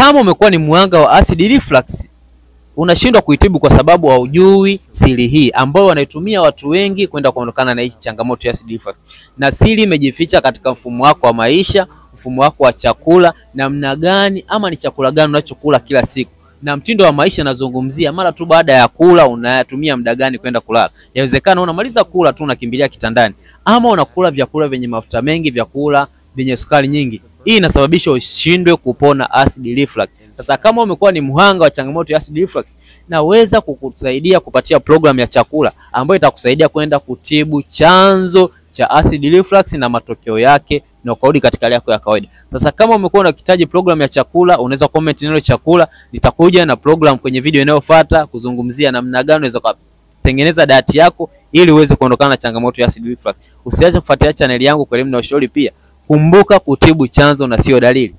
kama umekuwa ni mhanga wa acid reflux, unashindwa kuitibu kwa sababu haujui siri hii ambayo wanaitumia watu wengi kwenda kuondokana na hii changamoto ya acid reflux. Na siri imejificha katika mfumo wako wa maisha, mfumo wako wa chakula, namna gani ama ni chakula gani unachokula kila siku. Na mtindo wa maisha nazungumzia mara tu baada ya kula unayatumia muda gani kwenda kulala. Inawezekana unamaliza kula tu unakimbilia kitandani, ama unakula vyakula vyenye mafuta mengi, vyakula vyenye sukari nyingi. Hii inasababisha ushindwe kupona acid reflux. Sasa kama umekuwa ni mhanga wa changamoto ya acid reflux, naweza kukusaidia kupatia program ya chakula ambayo itakusaidia kwenda kutibu chanzo cha acid reflux na matokeo yake na ukarudi katika hali yako ya kawaida. Sasa kama umekuwa unahitaji program ya chakula, unaweza comment neno chakula, nitakuja na program kwenye video inayofuata kuzungumzia namna gani unaweza kutengeneza diet yako ili uweze kuondokana na changamoto ya acid reflux. Usiache kufuatilia channel yangu kwa elimu na ushauri pia. Kumbuka kutibu chanzo na sio dalili.